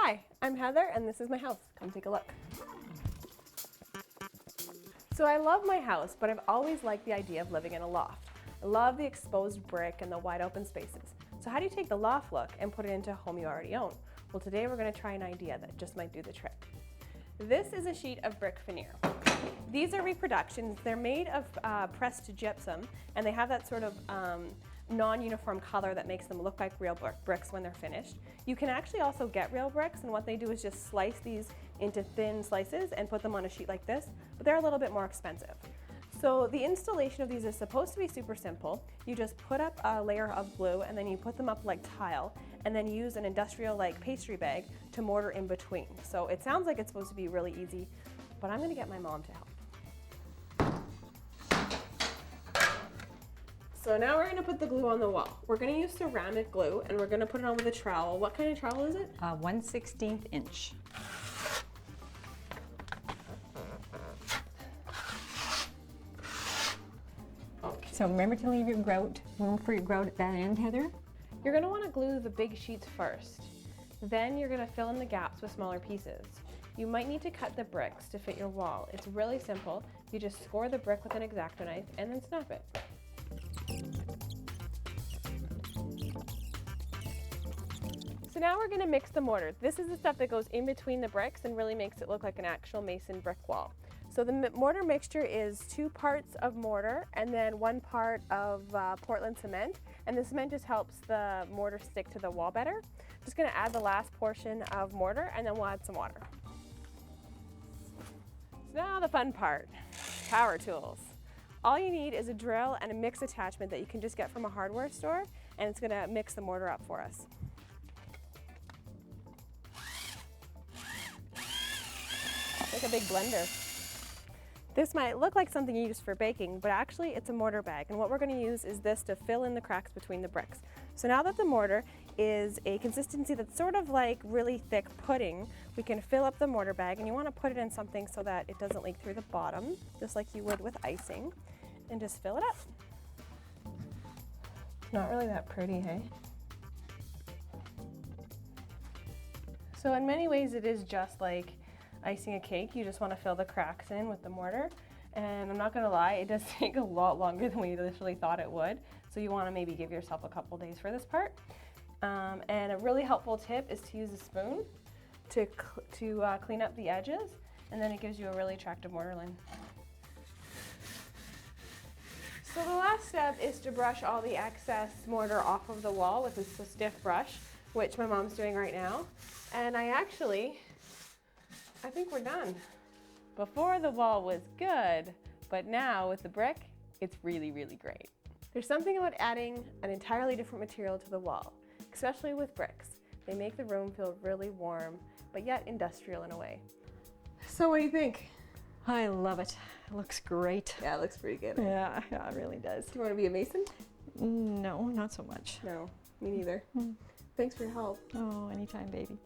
Hi, I'm Heather and this is my house. Come take a look. So I love my house, but I've always liked the idea of living in a loft. I love the exposed brick and the wide open spaces. So how do you take the loft look and put it into a home you already own? Well, today we're going to try an idea that just might do the trick. This is a sheet of brick veneer. These are reproductions. They're made of pressed gypsum, and they have that sort of non-uniform color that makes them look like real bricks when they're finished. You can actually also get real bricks, and what they do is just slice these into thin slices and put them on a sheet like this, but they're a little bit more expensive. So the installation of these is supposed to be super simple. You just put up a layer of glue and then you put them up like tile and then use an industrial like pastry bag to mortar in between. So it sounds like it's supposed to be really easy, but I'm gonna get my mom to help. So now we're gonna put the glue on the wall. We're gonna use ceramic glue and we're gonna put it on with a trowel. What kind of trowel is it? 1/16 inch. So remember to leave your room for your grout at that end, Heather? You're gonna wanna glue the big sheets first. Then you're gonna fill in the gaps with smaller pieces. You might need to cut the bricks to fit your wall. It's really simple. You just score the brick with an X-Acto knife and then snap it. So now we're gonna mix the mortar. This is the stuff that goes in between the bricks and really makes it look like an actual mason brick wall. So the mortar mixture is 2 parts of mortar and then 1 part of Portland cement. And the cement just helps the mortar stick to the wall better. Just gonna add the last portion of mortar and then we'll add some water. So now the fun part, power tools. All you need is a drill and a mix attachment that you can just get from a hardware store, and it's gonna mix the mortar up for us. Like a big blender. This might look like something you use for baking, but actually it's a mortar bag, and what we're going to use is this to fill in the cracks between the bricks. So now that the mortar is a consistency that's sort of like really thick pudding, we can fill up the mortar bag, and you want to put it in something so that it doesn't leak through the bottom, just like you would with icing, and just fill it up. Not really that pretty, hey? So in many ways it is just like icing a cake. You just want to fill the cracks in with the mortar, and I'm not gonna lie, it does take a lot longer than we initially thought it would, so you want to maybe give yourself a couple days for this part. And a really helpful tip is to use a spoon to clean up the edges, and then it gives you a really attractive mortar line. So the last step is to brush all the excess mortar off of the wall with a stiff brush, which my mom's doing right now, and I think we're done. Before the wall was good, but now with the brick, it's really, really great. There's something about adding an entirely different material to the wall, especially with bricks. They make the room feel really warm, but yet industrial in a way. So what do you think? I love it. It looks great. Yeah, it looks pretty good. Yeah, it really does. Do you want to be a mason? No, not so much. No, me neither. Thanks for your help. Oh, anytime, baby.